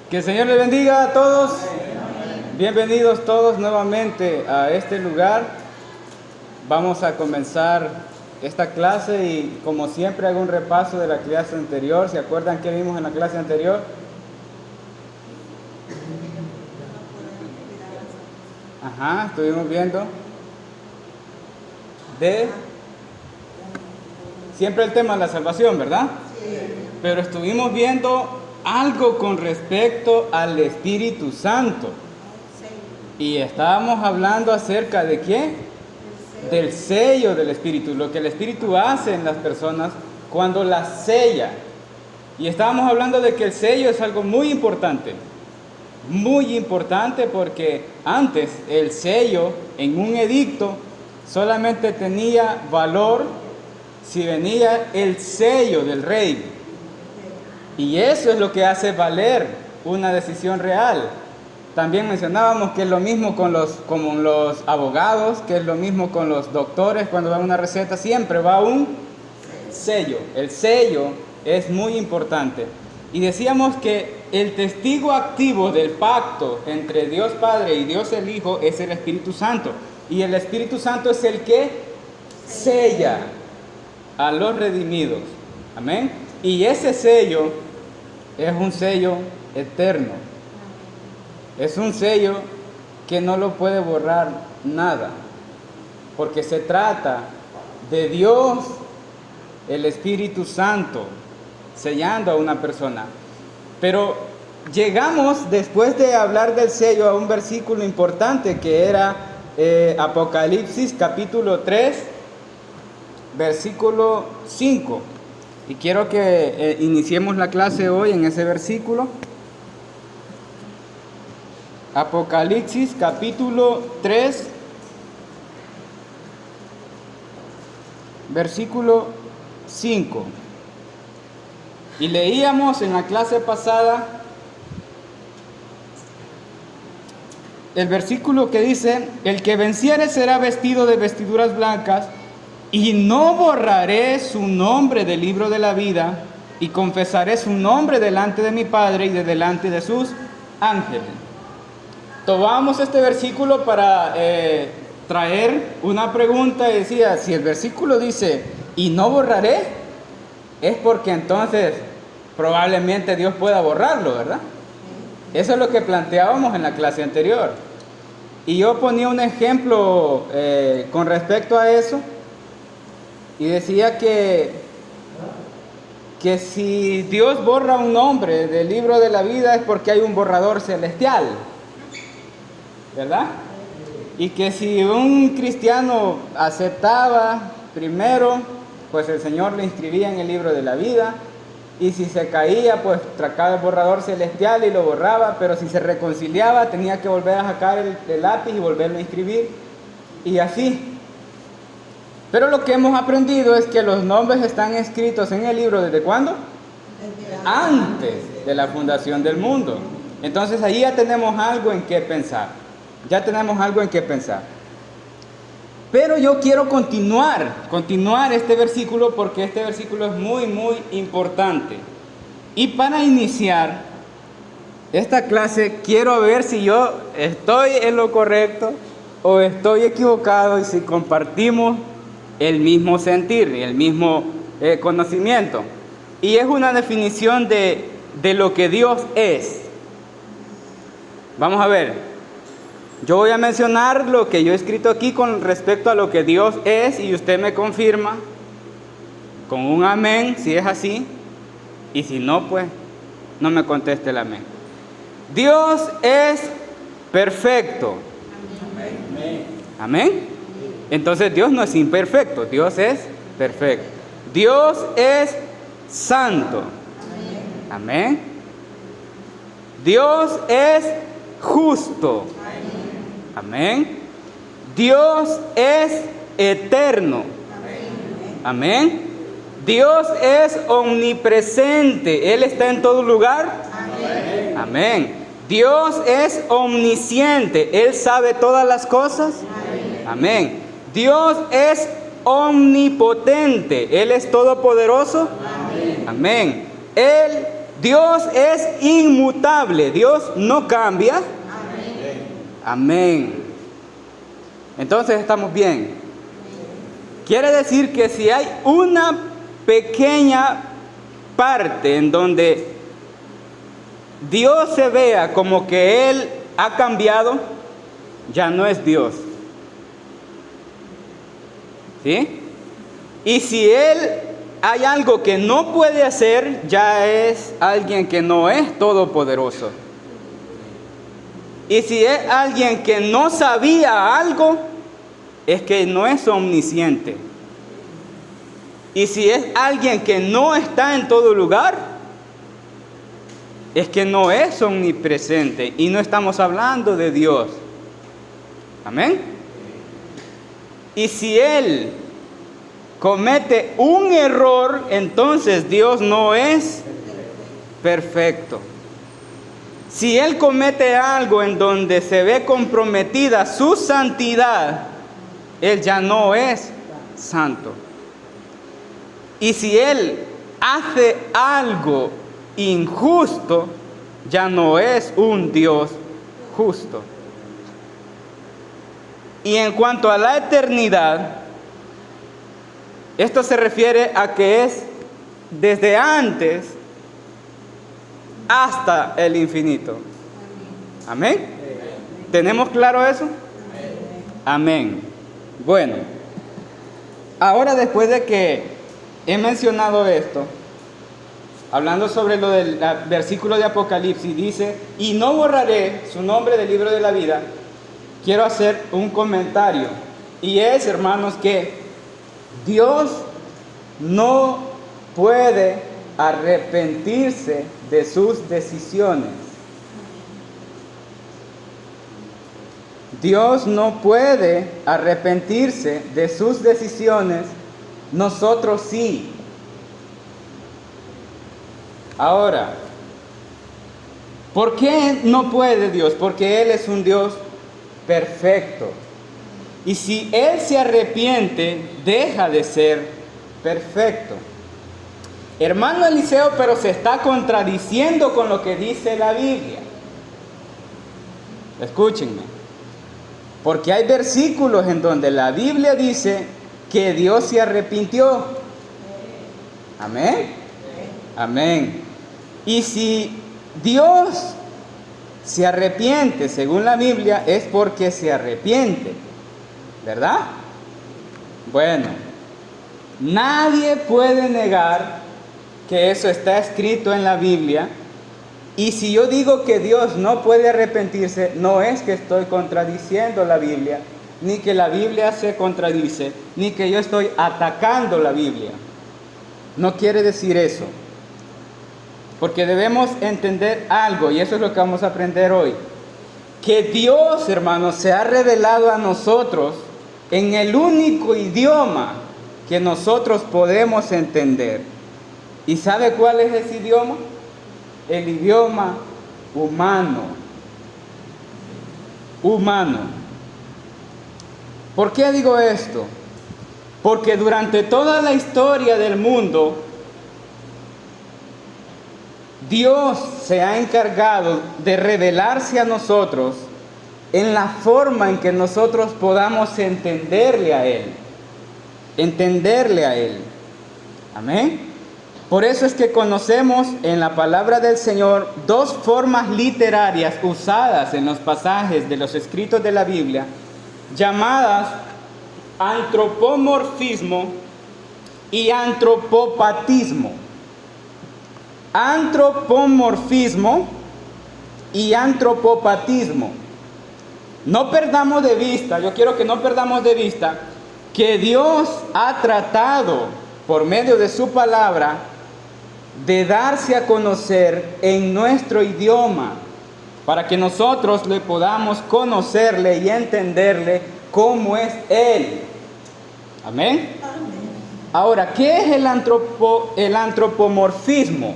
Que el Señor les bendiga a todos. Bienvenidos todos nuevamente a este lugar. Vamos a comenzar esta clase y como siempre hago un repaso de la clase anterior. ¿Se acuerdan qué vimos en la clase anterior? Estuvimos viendo siempre el tema de la salvación, ¿verdad? Sí. Pero estuvimos viendo algo con respecto al Espíritu Santo. Y estábamos hablando acerca de ¿qué? Del sello del Espíritu, lo que el Espíritu hace en las personas cuando las sella. Y estábamos hablando de que el sello es algo muy importante porque antes el sello en un edicto solamente tenía valor si venía el sello del rey. Y eso es lo que hace valer una decisión real. También mencionábamos que es lo mismo con los abogados, que es lo mismo con los doctores. Cuando dan una receta siempre va un sello. El sello es muy importante. Y decíamos que el testigo activo del pacto entre Dios Padre y Dios el Hijo es el Espíritu Santo. Y el Espíritu Santo es el que sella a los redimidos. Amén. Y ese sello es un sello eterno. Es un sello que no lo puede borrar nada. Porque se trata de Dios, el Espíritu Santo, sellando a una persona. Pero llegamos, después de hablar del sello, a un versículo importante que era Apocalipsis capítulo 3, versículo 5. Y quiero que iniciemos la clase hoy en ese versículo. Apocalipsis capítulo 3, versículo 5. Y leíamos en la clase pasada el versículo que dice: el que venciere será vestido de vestiduras blancas, y no borraré su nombre del libro de la vida, y confesaré su nombre delante de mi Padre y de delante de sus ángeles. Tomamos este versículo para traer una pregunta y decía, si el versículo dice, y no borraré, es porque entonces probablemente Dios pueda borrarlo, ¿verdad? Eso es lo que planteábamos en la clase anterior. Y yo ponía un ejemplo con respecto a eso. Y decía que si Dios borra un nombre del libro de la vida es porque hay un borrador celestial, ¿verdad? Y que si un cristiano aceptaba primero, pues el Señor le inscribía en el libro de la vida. Y si se caía, pues sacaba el borrador celestial y lo borraba. Pero si se reconciliaba, tenía que volver a sacar el lápiz y volverlo a inscribir. Y así. Pero lo que hemos aprendido es que los nombres están escritos en el libro ¿desde cuándo? Antes de la fundación del mundo. Entonces ahí ya tenemos algo en qué pensar. Pero yo quiero continuar este versículo porque este versículo es muy, muy importante. Y para iniciar esta clase quiero ver si yo estoy en lo correcto o estoy equivocado y si compartimos el mismo sentir y el mismo conocimiento. Y es una definición de lo que Dios es. Vamos a ver. Yo voy a mencionar lo que yo he escrito aquí con respecto a lo que Dios es y usted me confirma con un amén si es así. Y si no, pues no me conteste el amén. Dios es perfecto. Amén. Amén. Entonces Dios no es imperfecto, Dios es perfecto. Dios es santo. Amén. Dios es justo. Amén. Dios es eterno. Amén. Dios es omnipresente. Él está en todo lugar. Amén. Amén. Dios es omnisciente. Él sabe todas las cosas. Amén. Dios es omnipotente. Él es todopoderoso. Amén. Él Dios es inmutable, Dios no cambia. Amén. Entonces estamos bien. Quiere decir que si hay una pequeña parte en donde Dios se vea como que Él ha cambiado, ya no es Dios. ¿Sí? Y si Él hay algo que no puede hacer, ya es alguien que no es todopoderoso. Y si es alguien que no sabía algo, es que no es omnisciente. Y si es alguien que no está en todo lugar, es que no es omnipresente. Y no estamos hablando de Dios. Amén. Y si Él comete un error, entonces Dios no es perfecto. Si Él comete algo en donde se ve comprometida su santidad, Él ya no es santo. Y si Él hace algo injusto, ya no es un Dios justo. Y en cuanto a la eternidad, esto se refiere a que es desde antes hasta el infinito. ¿Amén? ¿Tenemos claro eso? Amén. Bueno, ahora después de que he mencionado esto, hablando sobre lo del versículo de Apocalipsis, dice, y no borraré su nombre del libro de la vida, quiero hacer un comentario. Y es, hermanos, que Dios no puede arrepentirse de sus decisiones. Dios no puede arrepentirse de sus decisiones, nosotros sí. Ahora, ¿por qué no puede Dios? Porque Él es un Dios perfecto. Y si Él se arrepiente, deja de ser perfecto. Hermano Eliseo, pero se está contradiciendo con lo que dice la Biblia. Escúchenme. Porque hay versículos en donde la Biblia dice que Dios se arrepintió. Amén. Amén. Y si Dios se arrepiente, según la Biblia, es porque se arrepiente. ¿Verdad? Bueno, nadie puede negar que eso está escrito en la Biblia. Y si yo digo que Dios no puede arrepentirse, no es que estoy contradiciendo la Biblia, ni que la Biblia se contradice, ni que yo estoy atacando la Biblia. No quiere decir eso. Porque debemos entender algo, y eso es lo que vamos a aprender hoy. Que Dios, hermanos, se ha revelado a nosotros en el único idioma que nosotros podemos entender. ¿Y sabe cuál es ese idioma? El idioma humano. Humano. ¿Por qué digo esto? Porque durante toda la historia del mundo, Dios se ha encargado de revelarse a nosotros en la forma en que nosotros podamos entenderle a Él. Entenderle a Él. Amén. Por eso es que conocemos en la palabra del Señor dos formas literarias usadas en los pasajes de los escritos de la Biblia, llamadas antropomorfismo y antropopatismo. Antropomorfismo y antropopatismo. No perdamos de vista, yo quiero que no perdamos de vista que Dios ha tratado por medio de su palabra de darse a conocer en nuestro idioma, para que nosotros le podamos conocerle y entenderle cómo es Él. Amén. Ahora, ¿qué es el antropomorfismo?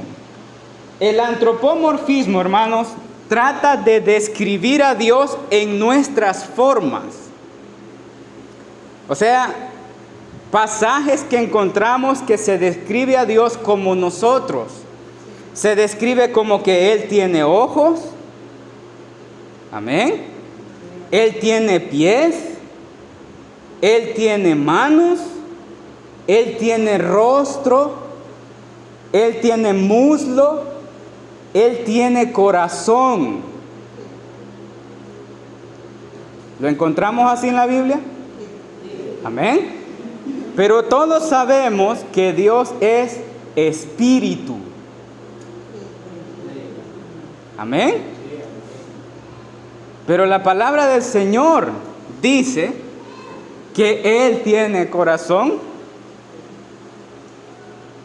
El antropomorfismo, hermanos, trata de describir a Dios en nuestras formas. O sea, pasajes que encontramos que se describe a Dios como nosotros. se describe como que Él tiene ojos, amén, Él tiene pies, Él tiene manos, Él tiene rostro, Él tiene muslo, Él tiene corazón. ¿Lo encontramos así en la Biblia? Amén. Pero todos sabemos que Dios es espíritu. Amén. Pero la palabra del Señor dice que Él tiene corazón.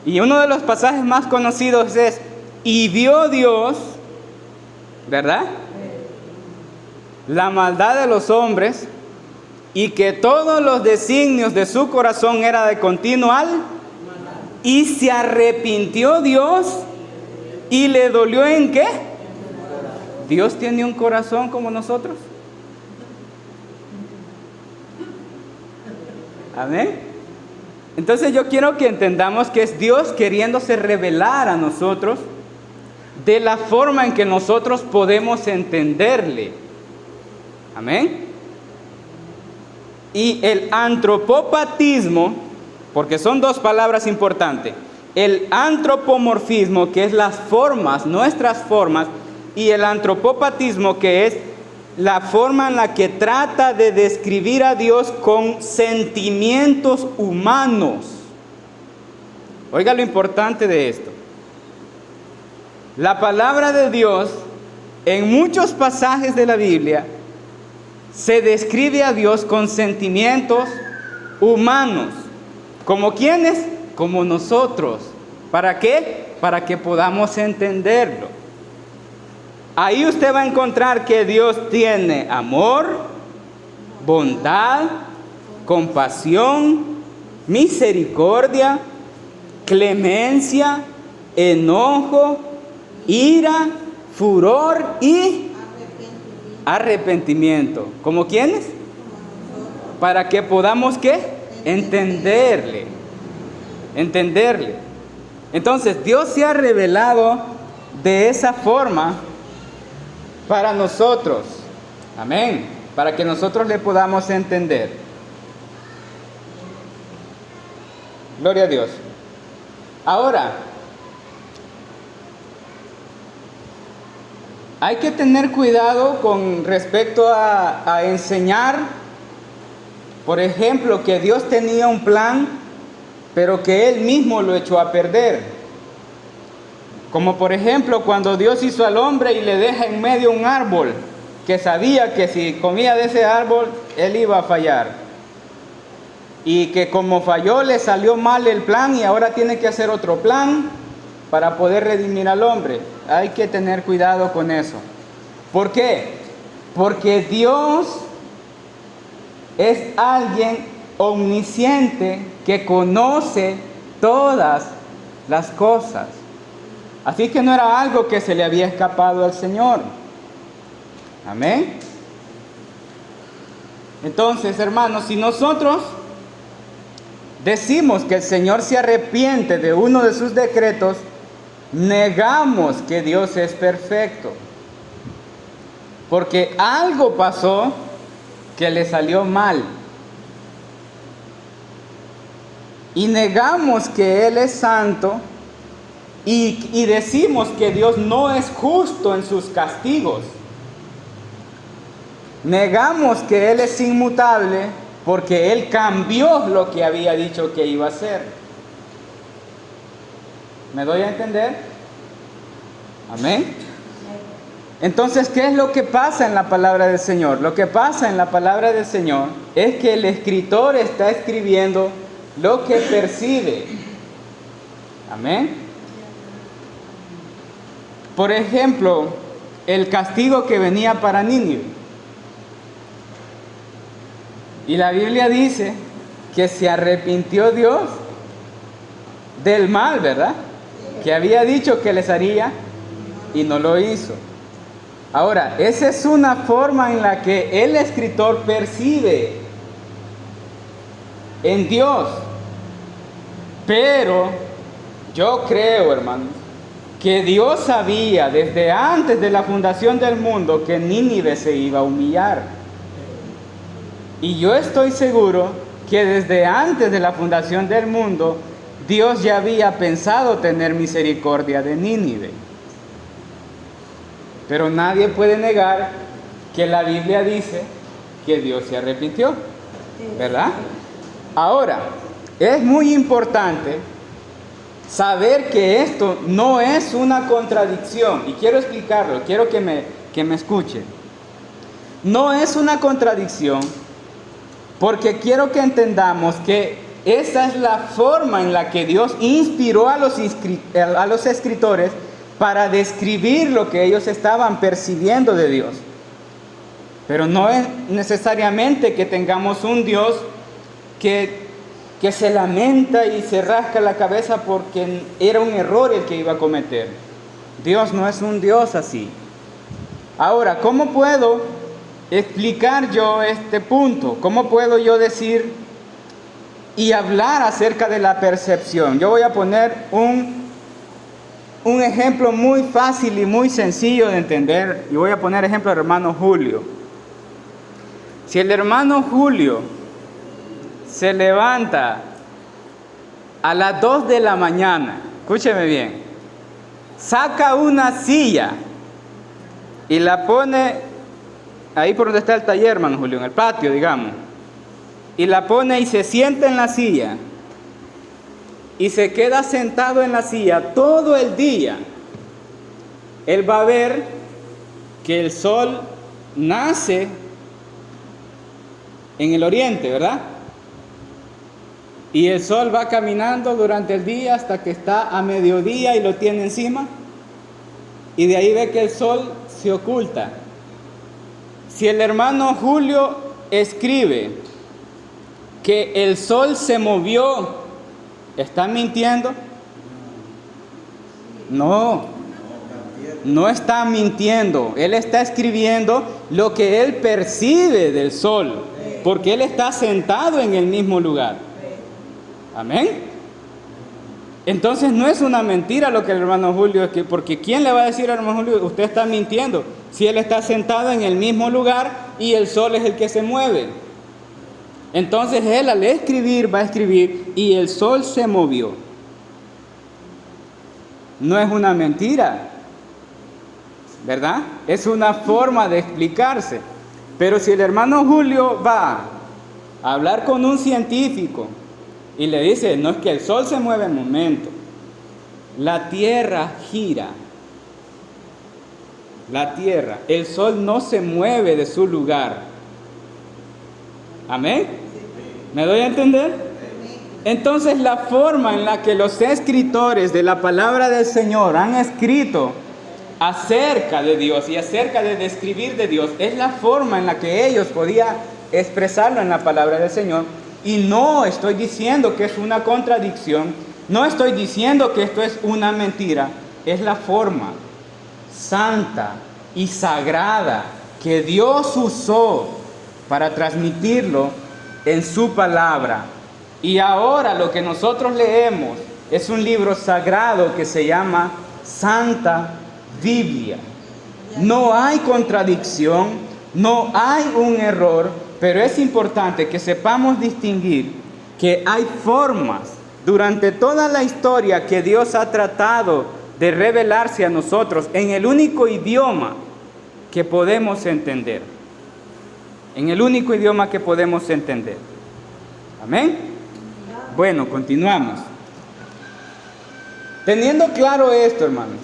Y uno de los pasajes más conocidos es: y vio Dios, ¿verdad?, la maldad de los hombres, y que todos los designios de su corazón era de continuo mal, y se arrepintió Dios, y le dolió ¿en qué? ¿Dios tiene un corazón como nosotros? Amén. Entonces yo quiero que entendamos que es Dios queriéndose revelar a nosotros de la forma en que nosotros podemos entenderle. Amén. Y el antropopatismo, porque son dos palabras importantes: el antropomorfismo, que es las formas, nuestras formas, y el antropopatismo, que es la forma en la que trata de describir a Dios con sentimientos humanos. Oiga lo importante de esto. La palabra de Dios, en muchos pasajes de la Biblia, se describe a Dios con sentimientos humanos. ¿Como quiénes? Como nosotros. ¿Para qué? Para que podamos entenderlo. Ahí usted va a encontrar que Dios tiene amor, bondad, compasión, misericordia, clemencia, enojo, ira, furor y arrepentimiento. ¿Como quiénes? Para que podamos ¿qué? Entenderle. Entonces Dios se ha revelado de esa forma para nosotros. Amén. Para que nosotros le podamos entender. Gloria a Dios. Ahora, hay que tener cuidado con respecto a enseñar, por ejemplo, que Dios tenía un plan, pero que Él mismo lo echó a perder. Como por ejemplo, cuando Dios hizo al hombre y le deja en medio un árbol, que sabía que si comía de ese árbol, él iba a fallar. Y que como falló, le salió mal el plan y ahora tiene que hacer otro plan para poder redimir al hombre. Hay que tener cuidado con eso. ¿Por qué? Porque Dios es alguien omnisciente que conoce todas las cosas. Así que no era algo que se le había escapado al Señor. Amén. Entonces, hermanos, si nosotros decimos que el Señor se arrepiente de uno de sus decretos, negamos que Dios es perfecto. Porque algo pasó que le salió mal. Y negamos que Él es santo y decimos que Dios no es justo en sus castigos. Negamos que Él es inmutable porque Él cambió lo que había dicho que iba a hacer. ¿Me doy a entender? Amén. Entonces, ¿qué es lo que pasa en la palabra del Señor? Lo que pasa en la palabra del Señor es que el escritor está escribiendo lo que percibe. Amén. Por ejemplo, el castigo que venía para Nínive. Y la Biblia dice que se arrepintió Dios del mal, ¿verdad? Que había dicho que les haría y no lo hizo. Ahora, esa es una forma en la que el escritor percibe en Dios. Pero yo creo, hermanos, que Dios sabía desde antes de la fundación del mundo que Nínive se iba a humillar. Y yo estoy seguro que desde antes de la fundación del mundo, Dios ya había pensado tener misericordia de Nínive. Pero nadie puede negar que la Biblia dice que Dios se arrepintió, ¿verdad? Ahora, es muy importante saber que esto no es una contradicción, y quiero explicarlo, quiero que me escuchen. No es una contradicción, porque quiero que entendamos que esa es la forma en la que Dios inspiró a los escritores para describir lo que ellos estaban percibiendo de Dios. Pero no es necesariamente que tengamos un Dios que se lamenta y se rasca la cabeza porque era un error el que iba a cometer. Dios no es un Dios así. Ahora, ¿cómo puedo explicar yo este punto? ¿Cómo puedo yo decir y hablar acerca de la percepción? Yo voy a poner un ejemplo muy fácil y muy sencillo de entender, y voy a poner ejemplo del hermano Julio. Si el hermano Julio se levanta a las 2 de la mañana, escúcheme bien, saca una silla y la pone ahí por donde está el taller, hermano Julio, en el patio, digamos, y la pone y se sienta en la silla y se queda sentado en la silla todo el día, él va a ver que el sol nace en el oriente, ¿verdad? Y el sol va caminando durante el día hasta que está a mediodía y lo tiene encima, y de ahí ve que el sol se oculta. Si el hermano Julio escribe que el sol se movió, ¿está mintiendo? No está mintiendo. Él está escribiendo lo que él percibe del sol, porque él está sentado en el mismo lugar. Amén. Entonces no es una mentira lo que el hermano Julio escribe, porque ¿quién le va a decir al hermano Julio, usted está mintiendo? Si él está sentado en el mismo lugar y el sol es el que se mueve. Entonces él al escribir va a escribir y el sol se movió. No es una mentira, ¿verdad? Es una forma de explicarse. Pero si el hermano Julio va a hablar con un científico y le dice, no es que el sol se mueve en momento, la tierra gira. La tierra, el sol no se mueve de su lugar. ¿Amén? ¿Me doy a entender? Entonces la forma en la que los escritores de la palabra del Señor han escrito acerca de Dios y acerca de describir de Dios es la forma en la que ellos podían expresarlo en la palabra del Señor. Y no estoy diciendo que es una contradicción, no estoy diciendo que esto es una mentira, es la forma santa y sagrada que Dios usó para transmitirlo en su palabra. Y ahora lo que nosotros leemos es un libro sagrado que se llama Santa Biblia. No hay contradicción, no hay un error, pero es importante que sepamos distinguir que hay formas durante toda la historia que Dios ha tratado de revelarse a nosotros en el único idioma que podemos entender. En el único idioma que podemos entender. Amén. Bueno, continuamos. Teniendo claro esto, hermanos,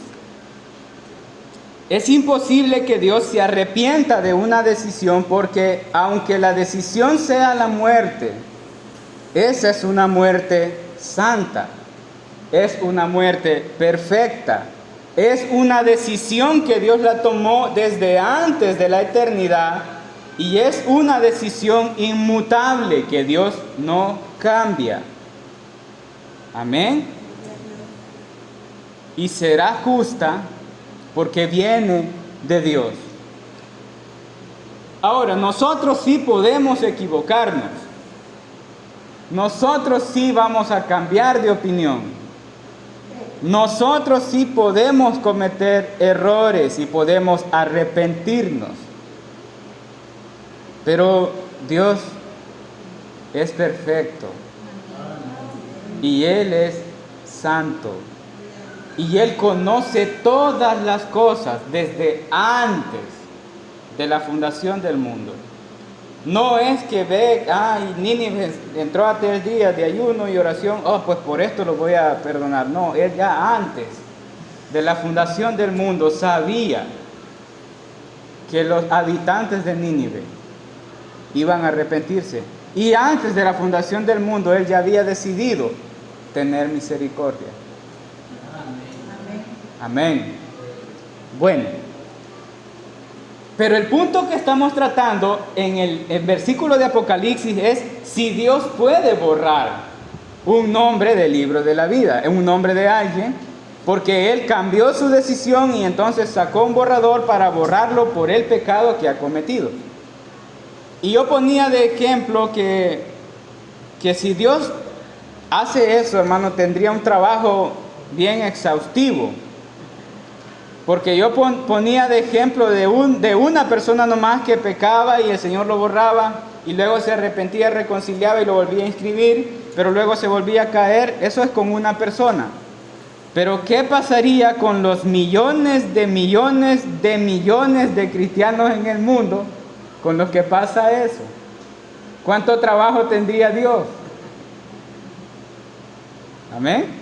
es imposible que Dios se arrepienta de una decisión, porque aunque la decisión sea la muerte, esa es una muerte santa, es una muerte perfecta, es una decisión que Dios la tomó desde antes de la eternidad y es una decisión inmutable que Dios no cambia. Amén. Y será justa porque viene de Dios. Ahora, nosotros sí podemos equivocarnos. Nosotros sí vamos a cambiar de opinión. nosotros sí podemos cometer errores y podemos arrepentirnos. Pero Dios es perfecto y Él es santo y Él conoce todas las cosas desde antes de la fundación del mundo. No es que ve, Nínive entró a 3 días de ayuno y oración, pues por esto lo voy a perdonar. No, Él ya antes de la fundación del mundo sabía que los habitantes de Nínive iban a arrepentirse. Y antes de la fundación del mundo, Él ya había decidido tener misericordia. Amén. Bueno, pero el punto que estamos tratando en el versículo de Apocalipsis es si Dios puede borrar un nombre del libro de la vida, un nombre de alguien, porque Él cambió su decisión y entonces sacó un borrador para borrarlo por el pecado que ha cometido. Y yo ponía de ejemplo que si Dios hace eso, hermano, tendría un trabajo bien exhaustivo. Porque yo ponía de ejemplo de una persona nomás que pecaba y el Señor lo borraba y luego se arrepentía, reconciliaba y lo volvía a inscribir, pero luego se volvía a caer. Eso es con una persona. Pero ¿qué pasaría con los millones de millones de millones de cristianos en el mundo con los que pasa eso? ¿Cuánto trabajo tendría Dios? Amén.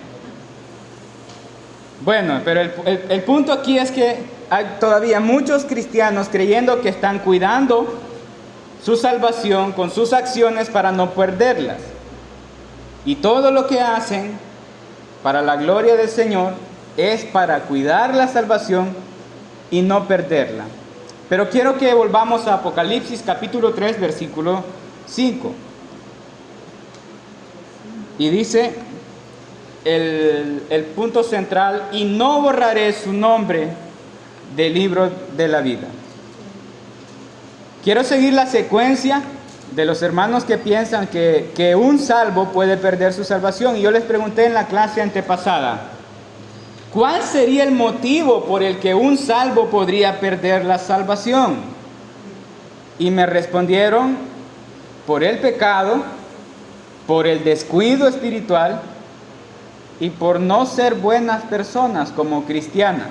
Bueno, pero el punto aquí es que hay todavía muchos cristianos creyendo que están cuidando su salvación con sus acciones para no perderlas. Y todo lo que hacen para la gloria del Señor es para cuidar la salvación y no perderla. Pero quiero que volvamos a Apocalipsis capítulo 3, versículo 5. Y dice el punto central: y no borraré su nombre del libro de la vida. Quiero seguir la secuencia de los hermanos que piensan que un salvo puede perder su salvación. Y yo les pregunté en la clase antepasada, ¿cuál sería el motivo por el que un salvo podría perder la salvación? Y me respondieron: por el pecado, por el descuido espiritual y por no ser buenas personas como cristianas,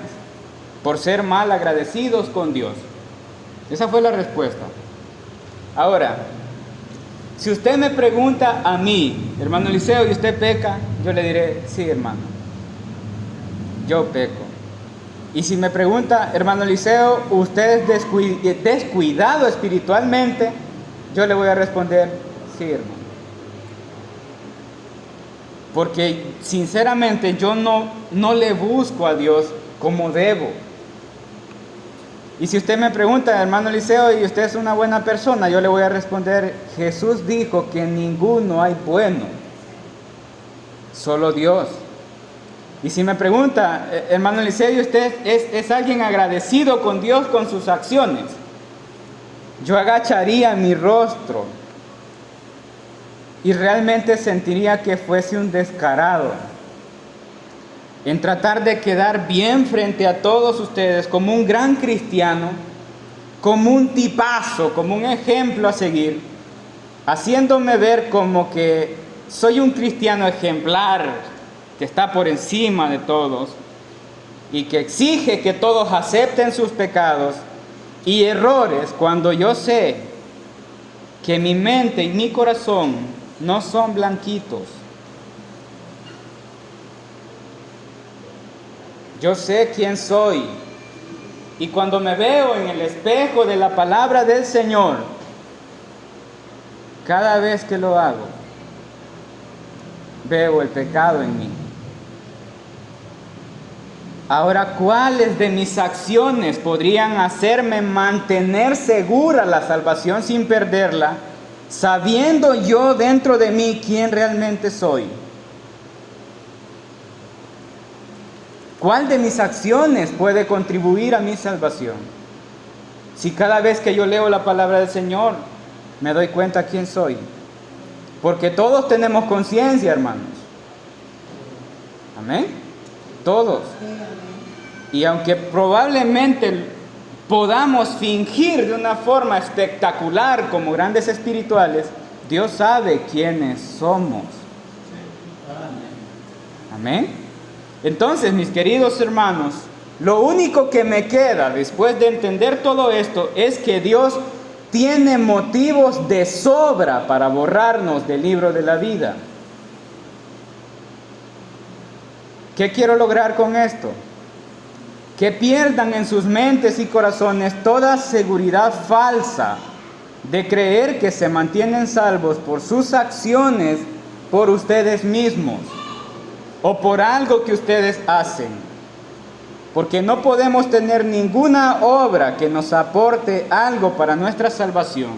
por ser mal agradecidos con Dios. Esa fue la respuesta. Ahora, si usted me pregunta a mí, hermano Eliseo, ¿y usted peca? Yo le diré: sí, hermano, yo peco. Y si me pregunta, hermano Eliseo, ¿usted es descuidado espiritualmente? Yo le voy a responder: sí, hermano. Porque sinceramente yo no le busco a Dios como debo. Y si usted me pregunta, hermano Eliseo, ¿y usted es una buena persona? Yo le voy a responder: Jesús dijo que en ninguno hay bueno, solo Dios. Y si me pregunta, hermano Eliseo, ¿y usted es alguien agradecido con Dios con sus acciones? Yo agacharía mi rostro y realmente sentiría que fuese un descarado en tratar de quedar bien frente a todos ustedes como un gran cristiano, como un tipazo, como un ejemplo a seguir, haciéndome ver como que soy un cristiano ejemplar, que está por encima de todos y que exige que todos acepten sus pecados y errores, cuando yo sé que mi mente y mi corazón no son blanquitos. Yo sé quién soy. Y cuando me veo en el espejo de la palabra del Señor, cada vez que lo hago, veo el pecado en mí. Ahora, ¿cuáles de mis acciones podrían hacerme mantener segura la salvación sin perderla, sabiendo yo dentro de mí quién realmente soy? ¿Cuál de mis acciones puede contribuir a mi salvación? Si cada vez que yo leo la palabra del Señor me doy cuenta quién soy. Porque todos tenemos conciencia, hermanos. Amén. Todos. Y aunque probablemente podamos fingir de una forma espectacular como grandes espirituales, Dios sabe quiénes somos. Amén. Entonces, mis queridos hermanos, lo único que me queda después de entender todo esto es que Dios tiene motivos de sobra para borrarnos del libro de la vida. ¿Qué quiero lograr con esto? Que pierdan en sus mentes y corazones toda seguridad falsa de creer que se mantienen salvos por sus acciones, por ustedes mismos o por algo que ustedes hacen. Porque no podemos tener ninguna obra que nos aporte algo para nuestra salvación.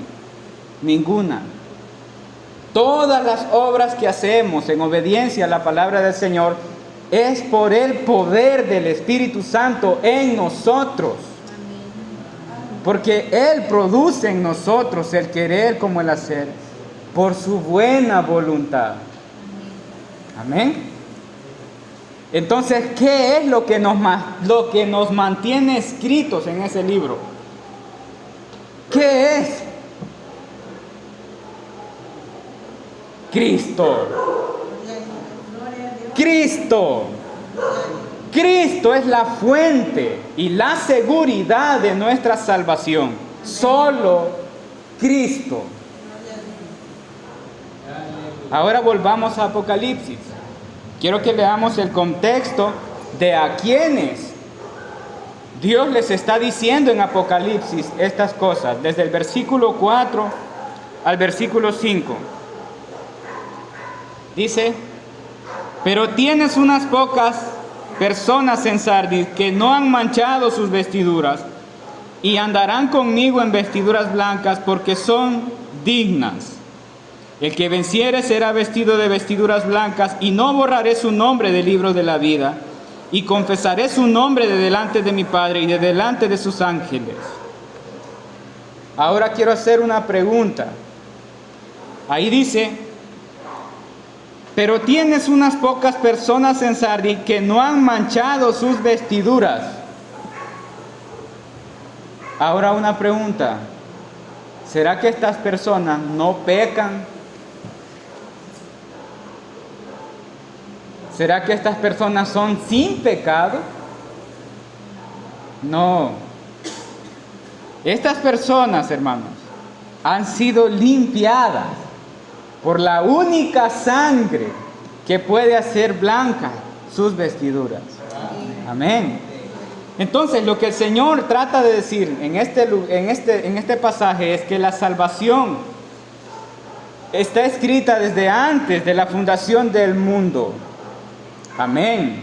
Ninguna. Todas las obras que hacemos en obediencia a la palabra del Señor es por el poder del Espíritu Santo en nosotros. Porque Él produce en nosotros el querer como el hacer por su buena voluntad. Amén. Entonces, ¿qué es lo que nos mantiene escritos en ese libro? ¿Qué es? Cristo. Cristo. Cristo es la fuente y la seguridad de nuestra salvación. Solo Cristo. Ahora volvamos a Apocalipsis. Quiero que veamos el contexto de a quienes Dios les está diciendo en Apocalipsis estas cosas, desde el versículo 4 al versículo 5. Dice: pero tienes unas pocas personas en Sardis que no han manchado sus vestiduras y andarán conmigo en vestiduras blancas porque son dignas. El que venciere será vestido de vestiduras blancas, y no borraré su nombre del libro de la vida, y confesaré su nombre de delante de mi Padre y de delante de sus ángeles. Ahora quiero hacer una pregunta. Ahí dice: pero tienes unas pocas personas en Sardis que no han manchado sus vestiduras. Ahora una pregunta. ¿Será que estas personas no pecan? ¿Será que estas personas son sin pecado? No. Estas personas, hermanos, han sido limpiadas por la única sangre que puede hacer blancas sus vestiduras. Amén. Entonces, lo que el Señor trata de decir en este pasaje es que la salvación está escrita desde antes de la fundación del mundo. Amén.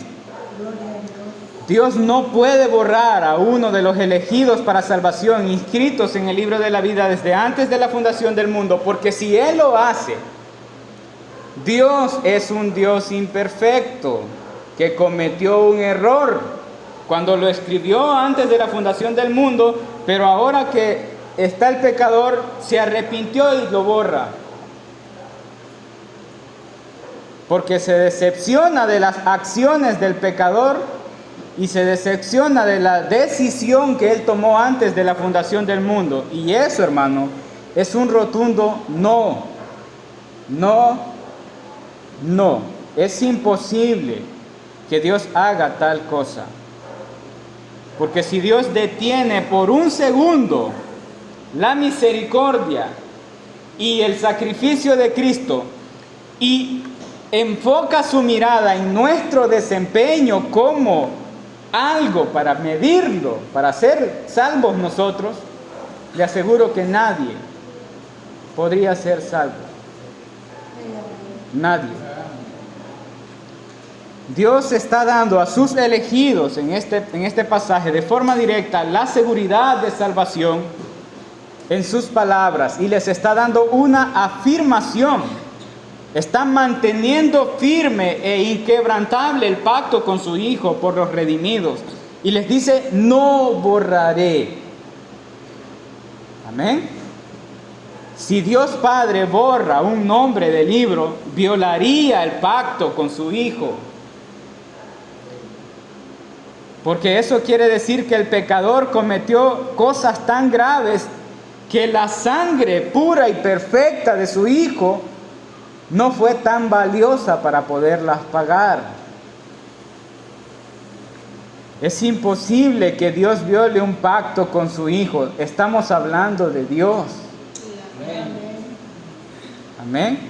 Dios no puede borrar a uno de los elegidos para salvación inscritos en el libro de la vida desde antes de la fundación del mundo, porque si Él lo hace, Dios es un Dios imperfecto que cometió un error cuando lo escribió antes de la fundación del mundo, pero ahora que está el pecador se arrepintió y lo borra. Porque se decepciona de las acciones del pecador y se decepciona de la decisión que él tomó antes de la fundación del mundo. Y eso, hermano, es un rotundo no. No, no. Es imposible que Dios haga tal cosa. Porque si Dios detiene por un segundo la misericordia y el sacrificio de Cristo y enfoca su mirada en nuestro desempeño como algo para medirlo, para ser salvos nosotros, le aseguro que nadie podría ser salvo. Nadie. Dios está dando a sus elegidos en este pasaje de forma directa la seguridad de salvación en sus palabras y les está dando una afirmación. Está manteniendo firme e inquebrantable el pacto con su Hijo por los redimidos. Y les dice: no borraré. Amén. Si Dios Padre borra un nombre del libro, violaría el pacto con su Hijo. Porque eso quiere decir que el pecador cometió cosas tan graves que la sangre pura y perfecta de su Hijo no fue tan valiosa para poderlas pagar. Es imposible que Dios viole un pacto con su Hijo. Estamos hablando de Dios. Amén.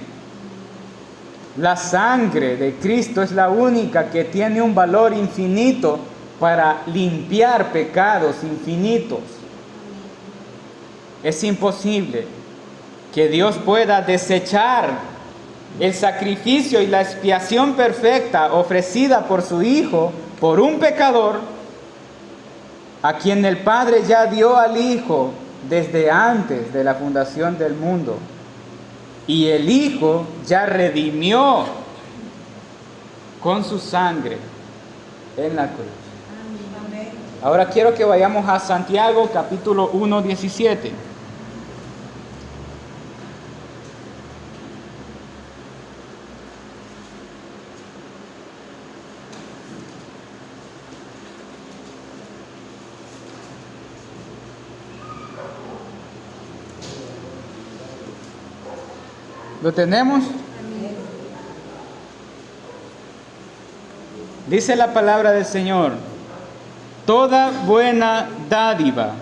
La sangre de Cristo es la única que tiene un valor infinito para limpiar pecados infinitos. Es imposible que Dios pueda desechar el sacrificio y la expiación perfecta ofrecida por su Hijo por un pecador a quien el Padre ya dio al Hijo desde antes de la fundación del mundo. Y el Hijo ya redimió con su sangre en la cruz. Ahora quiero que vayamos a Santiago capítulo 1, 17. ¿Lo tenemos? Dice la palabra del Señor: toda buena dádiva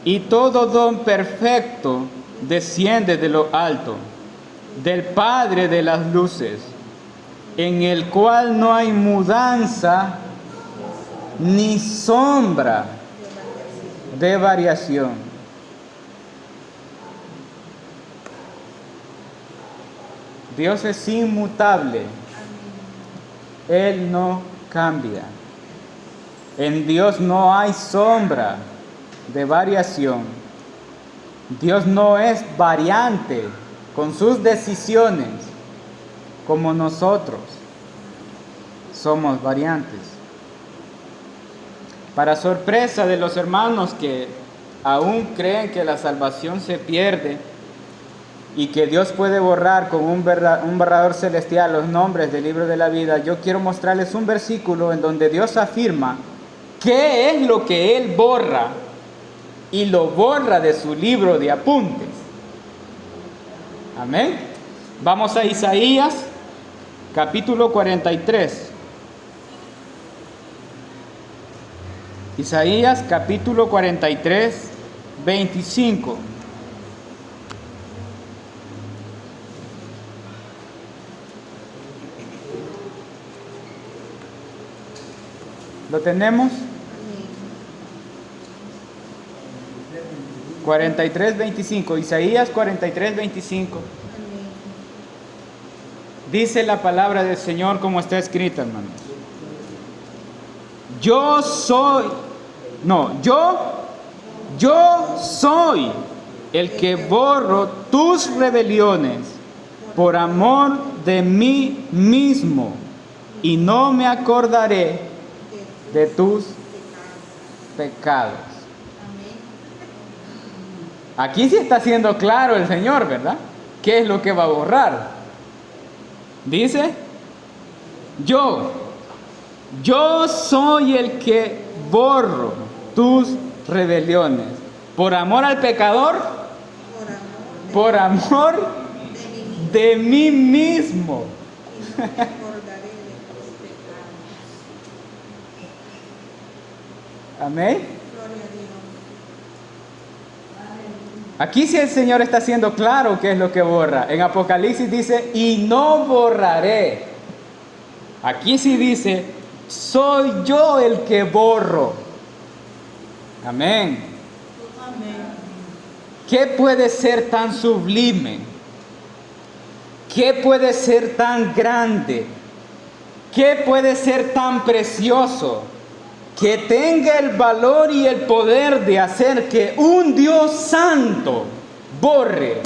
y todo don perfecto desciende de lo alto, del Padre de las luces, en el cual no hay mudanza ni sombra de variación. Dios es inmutable. Él no cambia. En Dios no hay sombra de variación. Dios no es variante con sus decisiones como nosotros somos variantes. Para sorpresa de los hermanos que aún creen que la salvación se pierde y que Dios puede borrar con un borrador celestial los nombres del libro de la vida, yo quiero mostrarles un versículo en donde Dios afirma qué es lo que Él borra y lo borra de su libro de apuntes. Amén. Vamos a Isaías capítulo 43. Isaías capítulo 43, 25. ¿Lo tenemos? 43, 25. Isaías 43, 25. Dice la palabra del Señor como está escrita, hermanos. Yo soy el que borro tus rebeliones por amor de mí mismo, y no me acordaré de tus pecados. Aquí sí está siendo claro el Señor, ¿verdad? ¿Qué es lo que va a borrar? Dice, yo soy el que borro tus rebeliones. ¿Por amor al pecador? Por amor de mí mismo. Amén. Aquí sí el Señor está siendo claro qué es lo que borra. En Apocalipsis dice, y no borraré. Aquí sí dice, soy yo el que borro. Amén. ¿Qué puede ser tan sublime? ¿Qué puede ser tan grande? ¿Qué puede ser tan precioso que tenga el valor y el poder de hacer que un Dios santo borre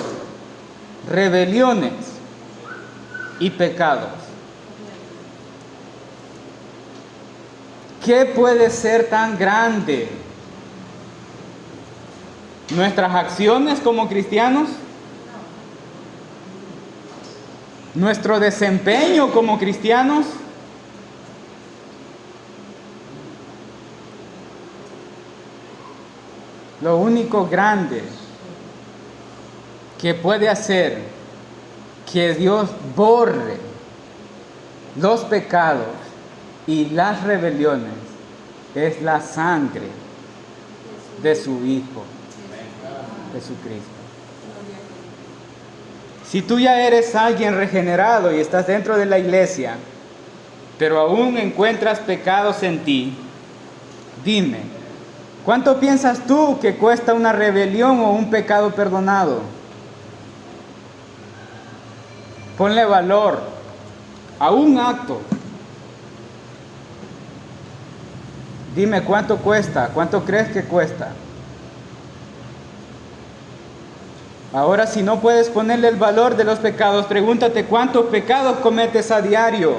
rebeliones y pecados? ¿Qué puede ser tan grande? ¿Nuestras acciones como cristianos? ¿Nuestro desempeño como cristianos? lo único grande que puede hacer que Dios borre los pecados y las rebeliones es la sangre de su Hijo, Jesucristo. Si tú ya eres alguien regenerado y estás dentro de la iglesia, pero aún encuentras pecados en ti, dime, ¿cuánto piensas tú que cuesta una rebelión o un pecado perdonado? Ponle valor a un acto. Dime cuánto cuesta, cuánto crees que cuesta. Ahora, si no puedes ponerle el valor de los pecados, pregúntate cuántos pecados cometes a diario.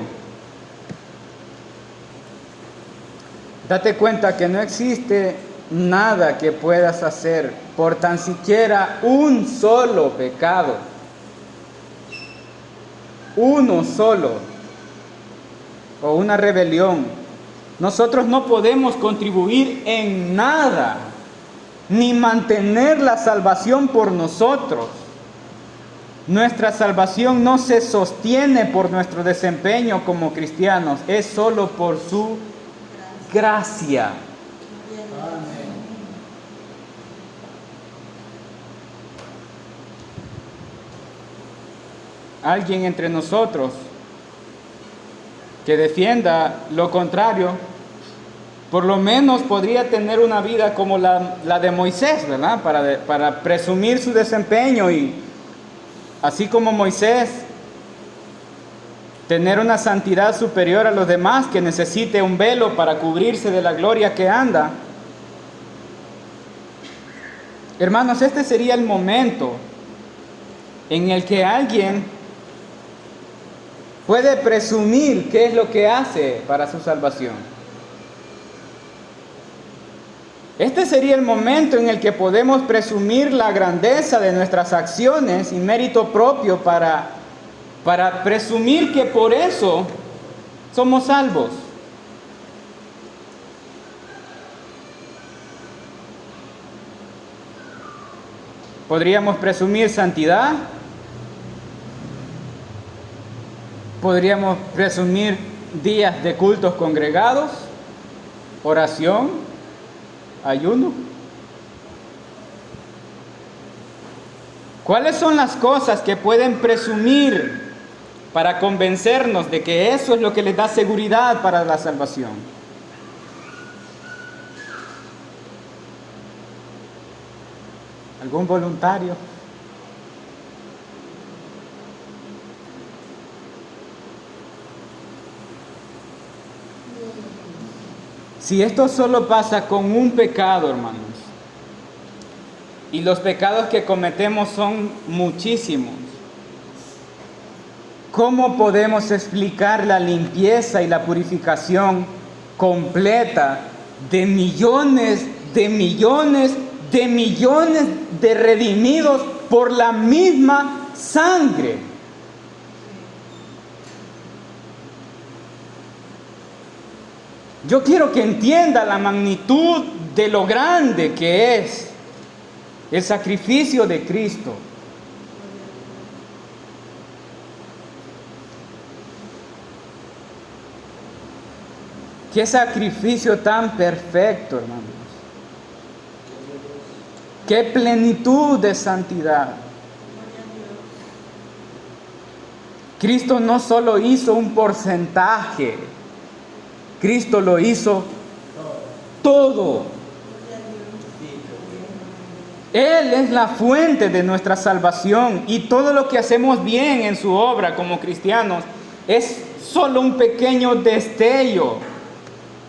Date cuenta que no existe nada que puedas hacer por tan siquiera un solo pecado. Uno solo. O una rebelión. Nosotros no podemos contribuir en nada, ni mantener la salvación por nosotros. Nuestra salvación no se sostiene por nuestro desempeño como cristianos, es solo por su gracia. Alguien entre nosotros que defienda lo contrario, por lo menos podría tener una vida como la de Moisés, ¿verdad? Para presumir su desempeño y así como Moisés, tener una santidad superior a los demás, que necesite un velo para cubrirse de la gloria que anda. Hermanos, este sería el momento en el que alguien puede presumir qué es lo que hace para su salvación. Este sería el momento en el que podemos presumir la grandeza de nuestras acciones y mérito propio para presumir que por eso somos salvos. Podríamos presumir santidad. Podríamos presumir días de cultos congregados, oración, ayuno. ¿Cuáles son las cosas que pueden presumir para convencernos de que eso es lo que les da seguridad para la salvación? ¿Algún voluntario? Si esto solo pasa con un pecado, hermanos, y los pecados que cometemos son muchísimos, ¿cómo podemos explicar la limpieza y la purificación completa de millones de redimidos por la misma sangre? Yo quiero que entienda la magnitud de lo grande que es el sacrificio de Cristo. Qué sacrificio tan perfecto, hermanos. Qué plenitud de santidad. Cristo no solo hizo un porcentaje, Cristo lo hizo todo. Él es la fuente de nuestra salvación y todo lo que hacemos bien en su obra como cristianos es solo un pequeño destello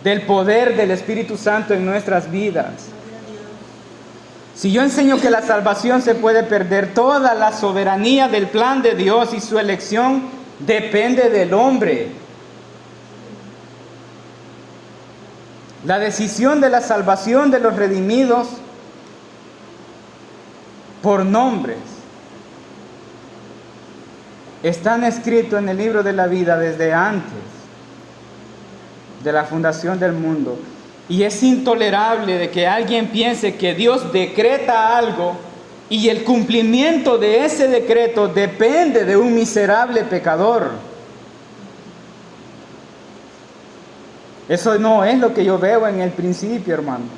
del poder del Espíritu Santo en nuestras vidas. Si yo enseño que la salvación se puede perder, toda la soberanía del plan de Dios y su elección depende del hombre. La decisión de la salvación de los redimidos por nombres están escritos en el libro de la vida desde antes de la fundación del mundo. Y es intolerable de que alguien piense que Dios decreta algo y el cumplimiento de ese decreto depende de un miserable pecador. Eso no es lo que yo veo en el principio, hermanos.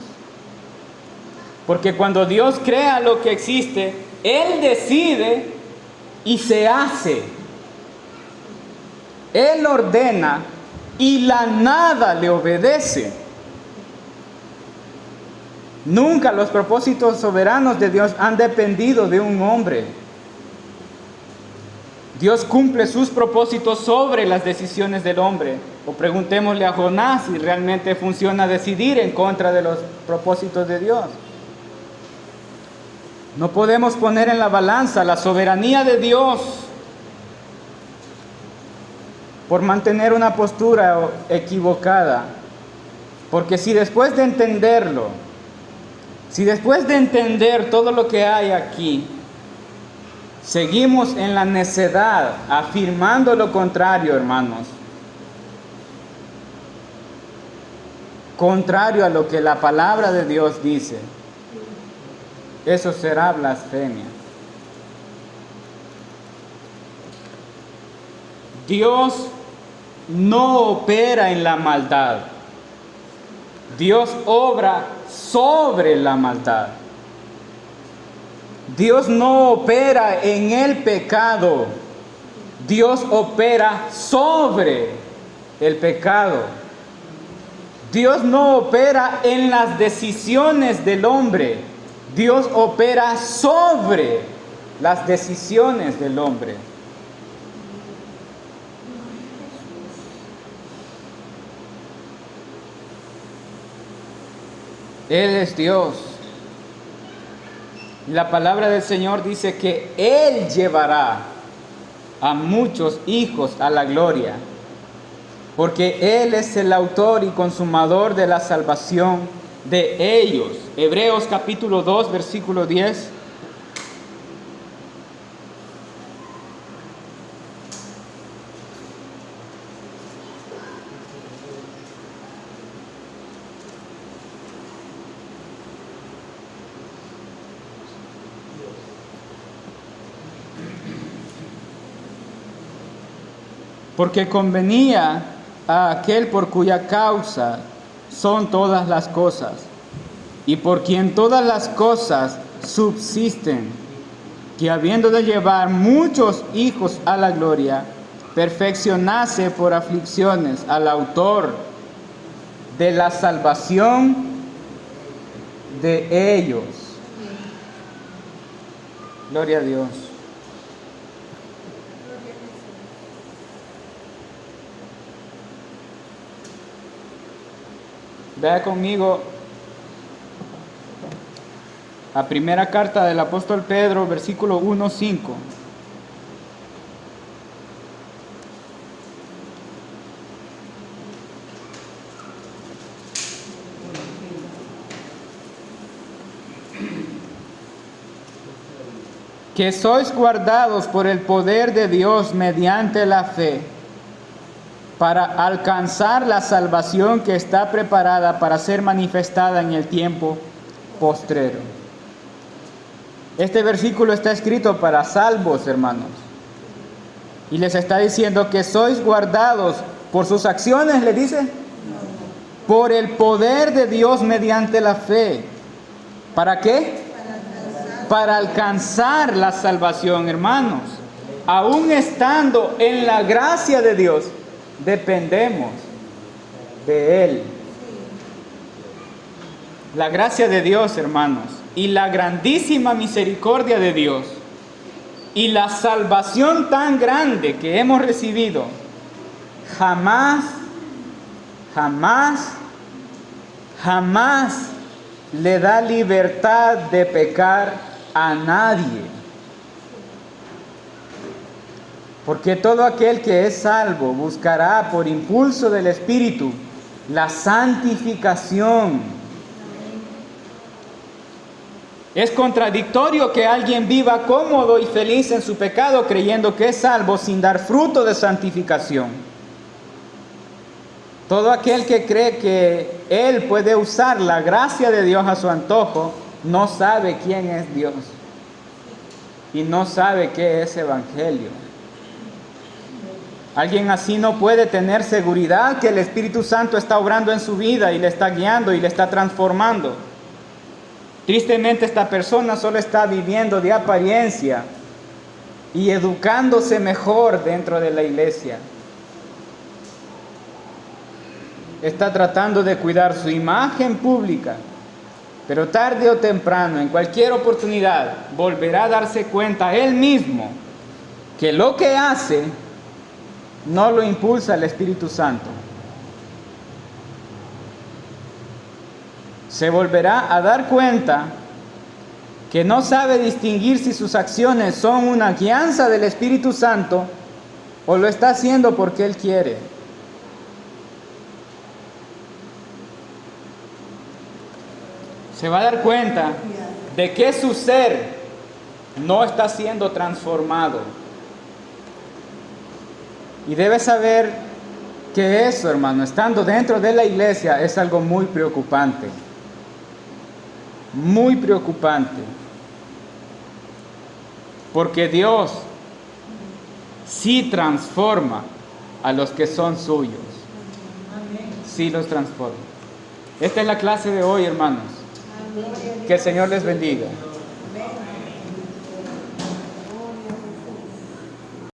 Porque cuando Dios crea lo que existe, Él decide y se hace. Él ordena y la nada le obedece. Nunca los propósitos soberanos de Dios han dependido de un hombre. Dios cumple sus propósitos sobre las decisiones del hombre. O preguntémosle a Jonás si realmente funciona decidir en contra de los propósitos de Dios. No podemos poner en la balanza la soberanía de Dios por mantener una postura equivocada. Porque si después de entenderlo, si después de entender todo lo que hay aquí, seguimos en la necedad, afirmando lo contrario, hermanos, contrario a lo que la palabra de Dios dice, eso será blasfemia. Dios no opera en la maldad. Dios obra sobre la maldad. Dios no opera en el pecado. Dios opera sobre el pecado. Dios no opera en las decisiones del hombre. Dios opera sobre las decisiones del hombre. Él es Dios. La palabra del Señor dice que Él llevará a muchos hijos a la gloria, porque Él es el autor y consumador de la salvación de ellos. Hebreos capítulo 2, versículo 10. Porque convenía a aquel por cuya causa son todas las cosas, y por quien todas las cosas subsisten, que habiendo de llevar muchos hijos a la gloria, perfeccionase por aflicciones al autor de la salvación de ellos. Gloria a Dios. Vea conmigo la primera carta del apóstol Pedro, versículo 1-5. Que sois guardados por el poder de Dios mediante la fe, para alcanzar la salvación que está preparada para ser manifestada en el tiempo postrero. Este versículo está escrito para salvos, hermanos. Y les está diciendo que sois guardados por sus acciones, le dice, por el poder de Dios mediante la fe. ¿Para qué? Para alcanzar la salvación, hermanos. Aún estando en la gracia de Dios, dependemos de Él. La gracia de Dios, hermanos, y la grandísima misericordia de Dios, y la salvación tan grande que hemos recibido, jamás le da libertad de pecar a nadie. Porque todo aquel que es salvo buscará por impulso del Espíritu la santificación. Es contradictorio que alguien viva cómodo y feliz en su pecado creyendo que es salvo sin dar fruto de santificación. Todo aquel que cree que él puede usar la gracia de Dios a su antojo, no sabe quién es Dios y no sabe qué es evangelio. Alguien así no puede tener seguridad que el Espíritu Santo está obrando en su vida y le está guiando y le está transformando. Tristemente, esta persona solo está viviendo de apariencia y educándose mejor dentro de la iglesia. Está tratando de cuidar su imagen pública, pero tarde o temprano, en cualquier oportunidad, volverá a darse cuenta él mismo que lo que hace no lo impulsa el Espíritu Santo. Se volverá a dar cuenta que no sabe distinguir si sus acciones son una guianza del Espíritu Santo o lo está haciendo porque él quiere. Se va a dar cuenta de que su ser no está siendo transformado. Y debe saber que eso, hermano, estando dentro de la iglesia, es algo muy preocupante. Muy preocupante. Porque Dios sí transforma a los que son suyos. Sí los transforma. Esta es la clase de hoy, hermanos. Que el Señor les bendiga.